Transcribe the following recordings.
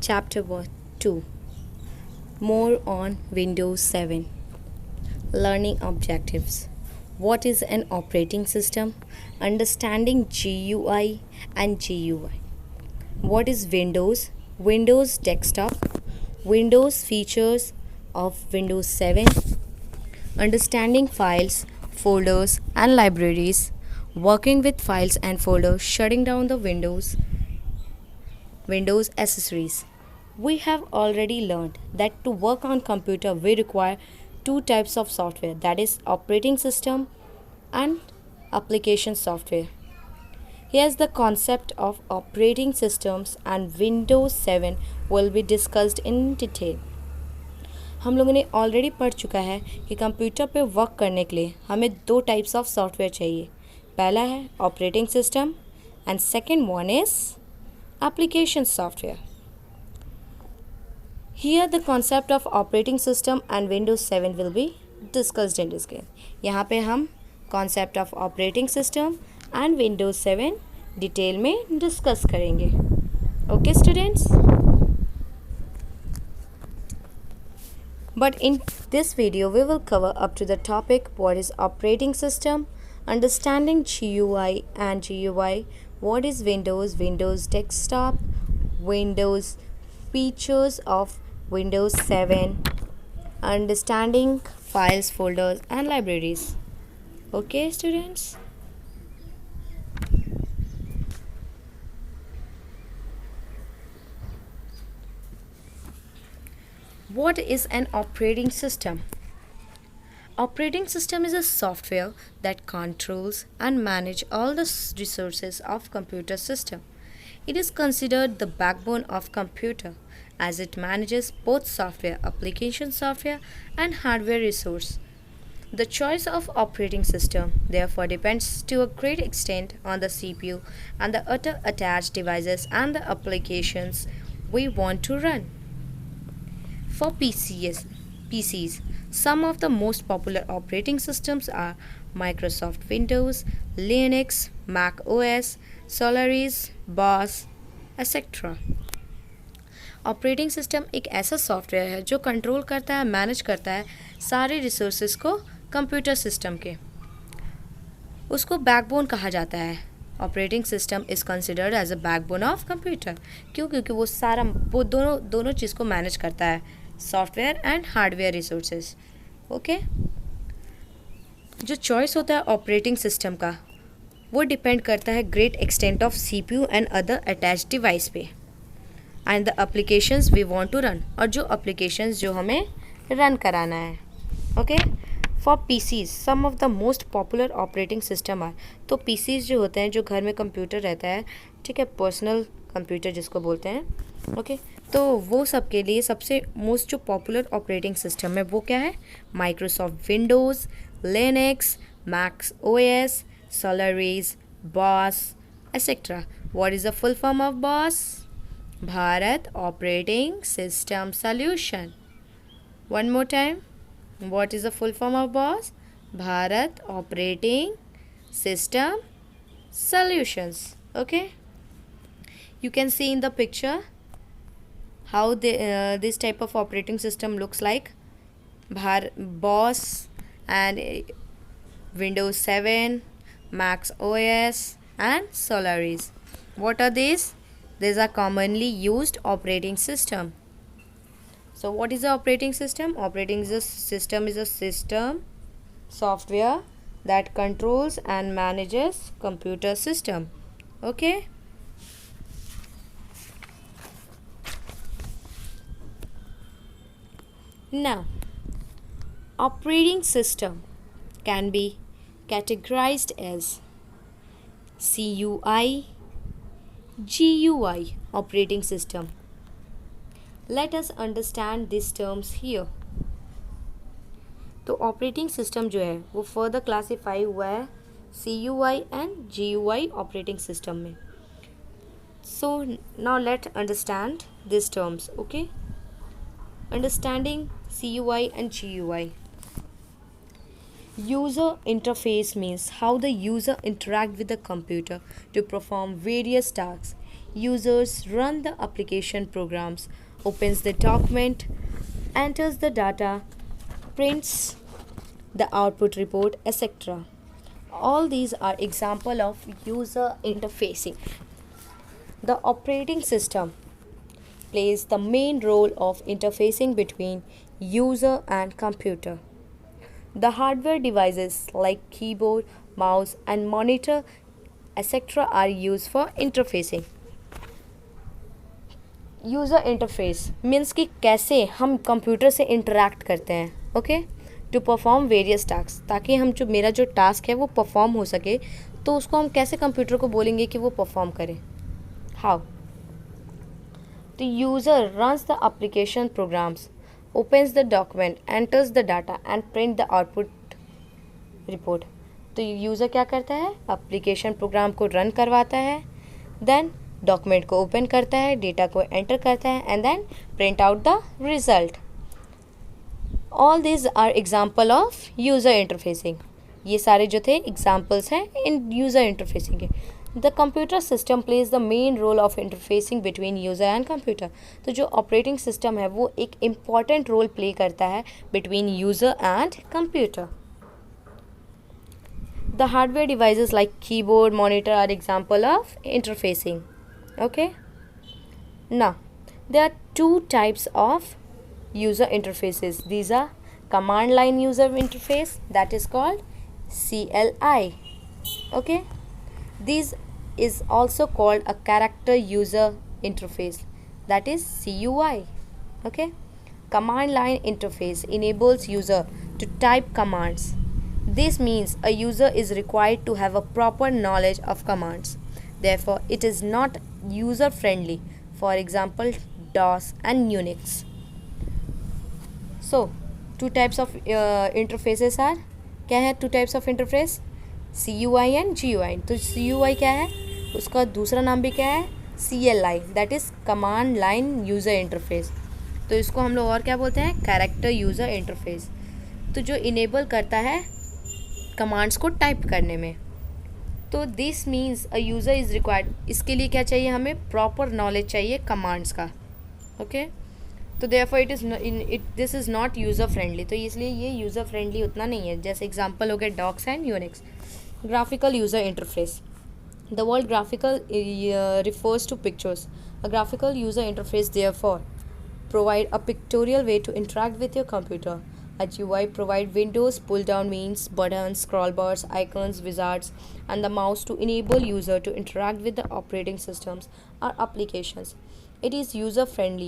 Chapter 2. More on Windows 7. Learning objectives. What is an operating system? Understanding GUI and GUI. What is Windows? Windows desktop. Windows features of Windows 7. Understanding files, folders and libraries. Working with files and folders, shutting down the Windows accessories. We have already learned that to work on computer we require two types of software, that is operating system and application software. Here's the concept of operating systems and Windows 7 will be discussed in detail. हम लोगों ने already पढ़ चुका है कि computer पे work करने के लिए हमें दो टाइप्स ऑफ सॉफ्टवेयर चाहिए. पहला है operating system and second one is application software. Here the concept of operating system and Windows 7 will be discussed in detail. यहाँ पे हम concept of operating system and Windows 7 detail में discuss करेंगे. Okay students? But in this video we will cover up to the topic what is operating system, understanding GUI and GUI, what is Windows desktop, Windows features of Windows 7, understanding files, folders and libraries. Okay students? What is an operating system? Operating system is a software that controls and manages all the resources of computer system. It is considered the backbone of computer as it manages both software, application software and hardware resource. The choice of operating system therefore depends to a great extent on the CPU and the other attached devices and the applications we want to run. For PCs, some of the most popular operating systems are Microsoft Windows, Linux, Mac OS, Solaris, BOS, etc. Operating system एक ऐसा software है जो control करता है, manage करता है सारे resources को कंप्यूटर सिस्टम के. उसको बैकबोन कहा जाता है. Operating system is considered as a backbone of computer. क्यों? क्योंकि वो दोनों चीज़ को मैनेज करता है, software and hardware resources. Okay, जो चॉइस होता है ऑपरेटिंग सिस्टम का वो डिपेंड करता है great extent of CPU and other attached device पे and the applications we want to run, और जो एप्लीकेशंस जो हमें रन कराना है. Okay, for PCs some of the most popular operating system are. तो PCs जो होते हैं, जो घर में कंप्यूटर रहता है, ठीक है, पर्सनल कंप्यूटर जिसको बोलते हैं. ओके, तो वो सब के लिए सबसे मोस्ट जो पॉपुलर ऑपरेटिंग सिस्टम है वो क्या है? Microsoft Windows, Linux, Mac OS, Solaris, BOS, etc. What is the full form of BOS? Bharat Operating System Solution. One more time. What is the full form of BOS? Bharat Operating System Solutions. Okay. You can see in the picture how this type of operating system looks like. BOS and Windows 7, Mac OS and Solaris. What are these? These are commonly used operating system. So what is the operating system? Operating system is a system software that controls and manages computer system. Okay. Now, operating system can be categorized as CUI, GUI operating system. Let us understand these terms here. तो operating system जो है वो further classify हुआ है CUI and GUI operating system में. So now let understand this terms. Okay, understanding CUI and GUI. User interface means how the user interact with the computer to perform various tasks. Users run the application programs, opens the document, enters the data, prints the output report, etc. All these are example of user interfacing. The operating system plays the main role of interfacing between user and computer. The hardware devices like keyboard, mouse, and monitor, etc., are used for interfacing. User interface means कि कैसे हम computer से interact करते हैं, okay, to perform various task, ताकि हम जो मेरा जो टास्क है वो परफॉर्म हो सके, तो उसको हम कैसे कंप्यूटर को बोलेंगे कि वो परफॉर्म करे. How? The user runs the application programs, opens the document, enters the data and print the output report. तो यूज़र क्या करता है, एप्लीकेशन प्रोग्राम को रन करवाता है, देन डॉक्यूमेंट को ओपन करता है, डेटा को एंटर करता है and then print out the result. All this are example of user interfacing. ये सारे जो थे एग्जाम्पल्स हैं इन यूज़र इंटरफेसिंग के. The computer system plays the main role of interfacing between user and computer. तो जो ऑपरेटिंग सिस्टम है वो एक इम्पॉर्टेंट रोल प्ले करता है between user and computer. The hardware devices like keyboard, monitor are example of interfacing. Okay, now there are two types of user interfaces. These are command line user interface, that is called CLI. Okay, this is also called a character user interface, that is CUI. Okay, command line interface enables user to type commands. This means a user is required to have a proper knowledge of commands. Therefore, it is not user friendly. For example, DOS and Unix. So, two types of interfaces are, क्या है two types of interface? CUI and GUI. तो CUI क्या है, उसका दूसरा नाम भी क्या है, CLI, that is command line user interface. तो इसको हम लोग और क्या बोलते हैं, कैरेक्टर यूज़र इंटरफेस. तो जो इनेबल करता है कमांड्स को टाइप करने में. तो this means a user is required. इसके लिए क्या चाहिए, हमें प्रॉपर नॉलेज चाहिए कमांड्स का. ओके, तो therefore this is not user friendly. तो इसलिए ये यूज़र फ्रेंडली उतना नहीं है. जैसे एग्जांपल हो गया DOS and Unix. Graphical user interface. The word graphical refers to pictures. A graphical user interface therefore provide a pictorial way to interact with your computer. A GUI provide windows, pull-down menus, buttons, scroll bars, icons, wizards, and the mouse to enable user to interact with the operating systems or applications. It is user-friendly.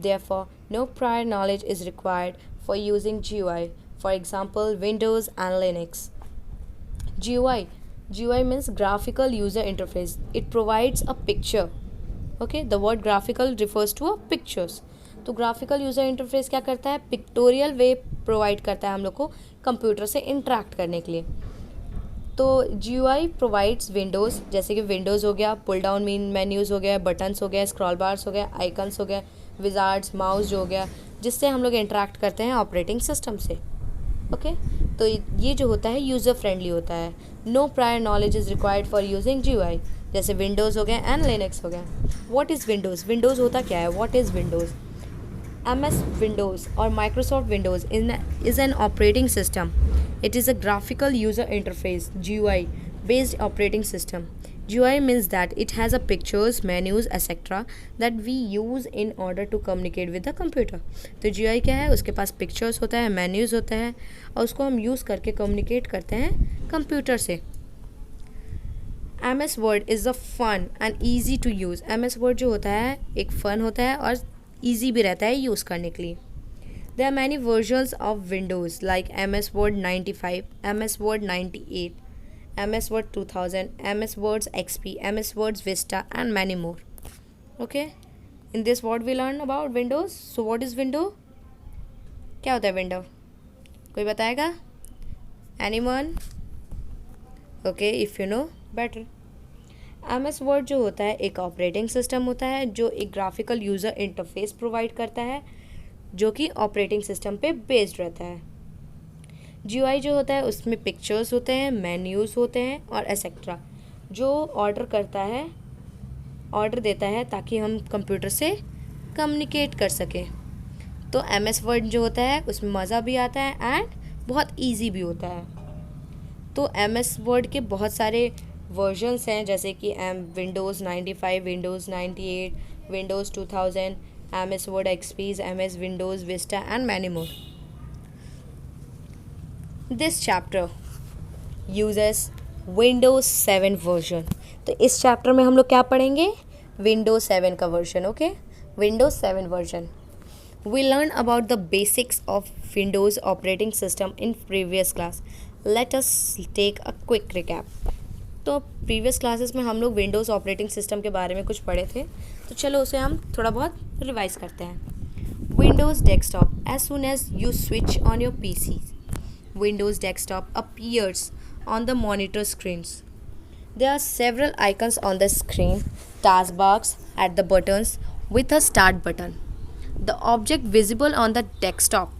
Therefore, no prior knowledge is required for using GUI. For example, Windows and Linux. GUI means graphical user interface. It provides a picture. Okay, the word graphical refers to a pictures. तो graphical user interface क्या करता है, pictorial वे provide करता है हम लोग को computer से इंटरेक्ट करने के लिए. तो GUI प्रोवाइड्स विंडोज़, जैसे कि विंडोज़ हो गया, पुल डाउन मेन्यूज़ हो गया, बटन्स हो गया, स्क्रॉल बार्स हो गया, आइकन्स हो गया, विजार्ड्स, माउस जो हो गया, जिससे हम लोग इंटरेक्ट करते हैं ऑपरेटिंग सिस्टम से. ओके, तो ये जो होता है यूज़र फ्रेंडली होता है. No prior knowledge is required for using GUI. जैसे विंडोज़ हो गया एंड लिनक्स हो गया. What is Windows? विंडोज़ होता क्या है, what is Windows? MS Windows or Microsoft Windows is an operating system. It is a graphical user interface GUI based operating system. GUI means that it has a pictures, menus, etc. that we use in order to communicate with the computer. तो GUI क्या है, उसके पास pictures होता है, menus होता है, और उसको हम यूज़ करके communicate करते हैं कंप्यूटर से. MS Word is a fun and easy to use. MS Word जो होता है एक fun होता है और ईजी भी रहता है यूज़ करने के लिए. There are many versions of Windows like MS Word 95, MS Word 98, MS Word 2000, MS Words XP, MS Words Vista and many more. Okay, in this what we learn about Windows. So what is window? क्या होता है window, कोई बताएगा? Anyone? Okay, if you know better. MS word जो होता है एक operating system होता है जो एक ग्राफिकल यूज़र इंटरफेस प्रोवाइड करता है जो कि ऑपरेटिंग सिस्टम पे बेस्ड रहता है. GUI जो होता है उसमें पिक्चर्स होते हैं, मेन्यूज़ होते हैं और एक्सेट्रा, जो ऑर्डर करता है ऑर्डर देता है ताकि हम कंप्यूटर से कम्युनिकेट कर सकें। तो MS वर्ड जो होता है उसमें मज़ा भी आता है एंड बहुत इजी भी होता है। तो MS वर्ड के बहुत सारे वर्जन्स हैं, जैसे कि Windows 95, Windows 98, Windows 2000, MS word XP, MS Windows Vista and many more. This chapter uses Windows 7 version. तो इस चैप्टर में हम लोग क्या पढ़ेंगे? विंडोज़ 7 का version. Okay, Windows 7 version. We learned about the basics of Windows operating system in previous class. Let us take a quick recap. तो previous classes में हम लोग विंडोज़ ऑपरेटिंग सिस्टम के बारे में कुछ पढ़े थे, तो चलो उसे हम थोड़ा बहुत रिवाइज करते हैं। Windows desktop, as soon as you switch on your PC, Windows desktop appears on the monitor screens. There are several icons on the screen, taskbars at the buttons with a start button. The object visible on the desktop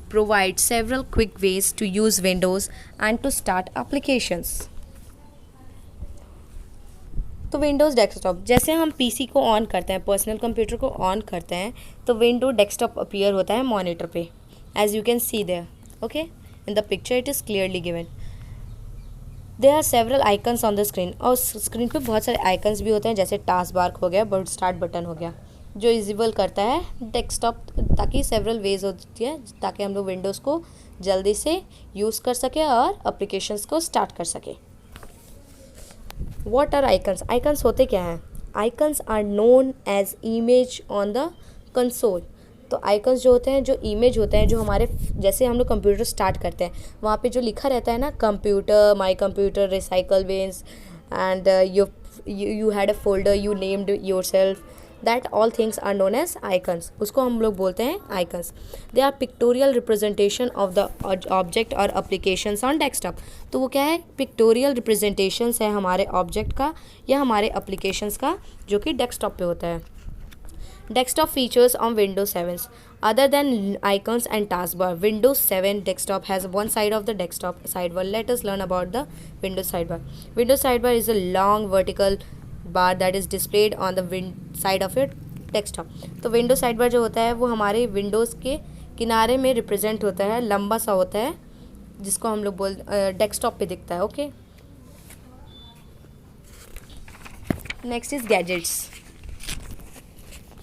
provides several quick ways to use Windows and to start applications. तो Windows desktop, जैसे हम PC को on करते हैं, personal computer को on करते हैं, तो विंडो डेस्कटॉप अपीयर होता है मॉनिटर पे, as you can see there. Okay, in the picture it is clearly given. There are several icons on the screen, और स्क्रीन पे बहुत सारे आइकन्स भी होते हैं, जैसे टास्क बार हो गया, बट स्टार्ट बटन हो गया, जो विजिबल करता है डेस्कटॉप, ताकि सेवरल वेज होती है ताकि हम लोग विंडोज़ को जल्दी से यूज़ कर सके और एप्लीकेशंस को स्टार्ट कर सके। What are icons? आइकन्स होते क्या हैं? Icons are known as image on the console. तो आइकन्स जो होते हैं, जो इमेज होते हैं, जो हमारे, जैसे हम लोग कंप्यूटर स्टार्ट करते हैं, वहाँ पे जो लिखा रहता है ना, computer, my computer, recycle bins, and you had a folder, you named yourself, that all things are known as icons. उसको हम लोग बोलते हैं icons. They are pictorial representation of the object और एप्लीकेशंस ऑन डेस्कटॉप। तो वो क्या है? पिक्टोरियल रिप्रेजेंटेशंस है हमारे ऑब्जेक्ट का या हमारे एप्लीकेशंस का, जो कि डेस्कटॉप पे होता है। Desktop features on Windows 7. Other than icons and taskbar, Windows 7 desktop has one side of the desktop sidebar. Let us learn about the Windows sidebar. Windows sidebar is a long vertical bar that is displayed on the side of your desktop. तो Windows sidebar जो होता है वो हमारे Windows के किनारे में represent होता है, लंबा सा होता है, जिसको हम लोग डेस्कटॉप पे दिखता है। Okay, next is gadgets.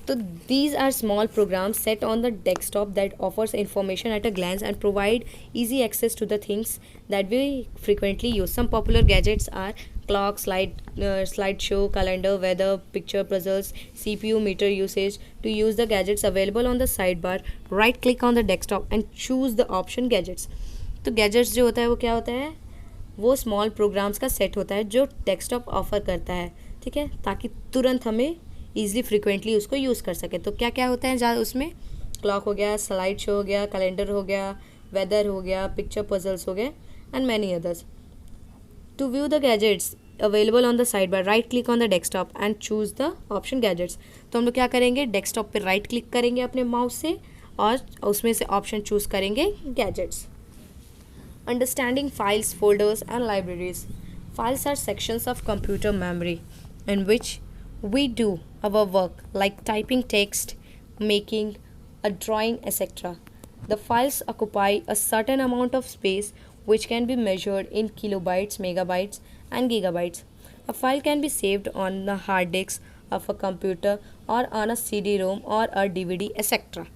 So these are small programs set on the desktop that offers information at a glance and provide easy access to the things that we frequently use. Some popular gadgets are clock, slideshow, calendar, weather, picture puzzles, CPU, meter usage. To use the gadgets available on the sidebar, right click on the desktop and choose the option gadgets. तो gadgets जो होता है वो क्या होता है? वो small programmes का सेट होता है जो डेस्कटॉप ऑफर करता है, ठीक है, ताकि तुरंत हमें ईजिली फ्रिक्वेंटली उसको यूज़ कर सके। तो क्या क्या होता है ज़्यादा उसमें? क्लॉक हो गया, स्लाइड शो हो गया, कैलेंडर हो गया, वेदर हो गया, पिक्चर पजल्स हो गए, and many others. To view the gadgets available on the side bar, right click on the desktop and choose the option gadgets. तो हम लोग क्या करेंगे? डेस्कटॉप पे राइट क्लिक करेंगे अपने माउस से और उसमें से ऑप्शन चूज़ करेंगे gadgets. Understanding files, folders and libraries. Files are sections of computer memory in which we do our work like typing text, making a drawing, etc. The files occupy a certain amount of space which can be measured in kilobytes, megabytes, and gigabytes. A file can be saved on the hard disk of a computer or on a CD-ROM or a DVD, etc.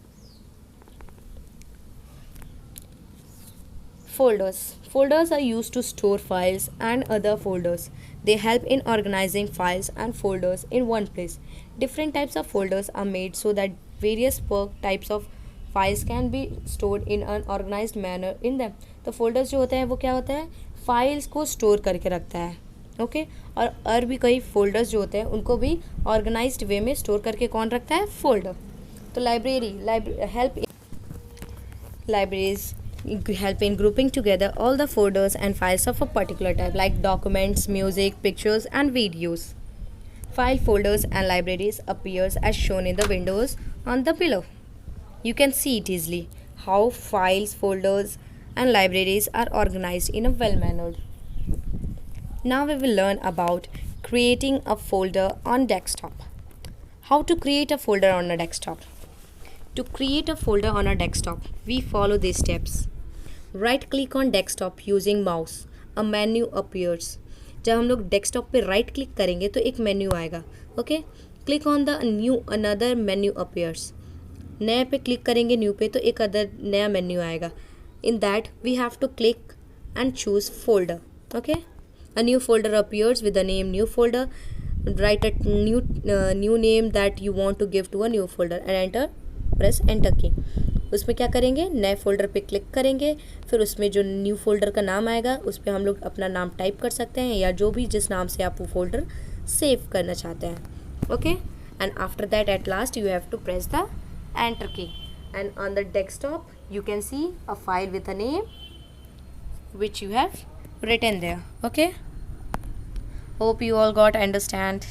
Folders. Folders are used to store files and other folders. They help in organizing files and folders in one place. Different types of folders are made so that various types of files can be stored in an organized manner in them. तो folders जो होते हैं वो क्या होता है? Files को store करके रखता है। ओके, और भी कई फोल्डर्स जो होते हैं उनको भी ऑर्गेनाइज्ड वे में स्टोर करके कौन रखता है? फोल्डर। तो libraries help in grouping together all the folders and files of a particular type, like documents, music, pictures, and videos. File folders and libraries appears as shown in the windows on the below. You can see it easily how files, folders, and libraries are organized in a well-mannered. Now we will learn about creating a folder on desktop. How to create a folder on a desktop? To create a folder on a desktop, we follow these steps. Right click on desktop using mouse. A menu appears. जब हम लोग desktop पे right click करेंगे तो एक menu आएगा. Okay, click on the new another menu appears. नए पे क्लिक करेंगे न्यू पे तो एक अदर नया मेन्यू आएगा. In that we have to click and choose folder. Okay, a new folder appears with the name new folder. Write a new name that you want to give to a new folder and enter. Press enter key. उसमें क्या करेंगे, नए folder पे click करेंगे. फिर उसमें जो new folder का नाम आएगा उस पर हम लोग अपना नाम टाइप कर सकते हैं या जो भी जिस नाम से आप वो फोल्डर सेव करना चाहते हैं. Okay, and after that at last you have to press the enter key and on the desktop you can see a file with a name which you have written there. Okay, hope you all got understand.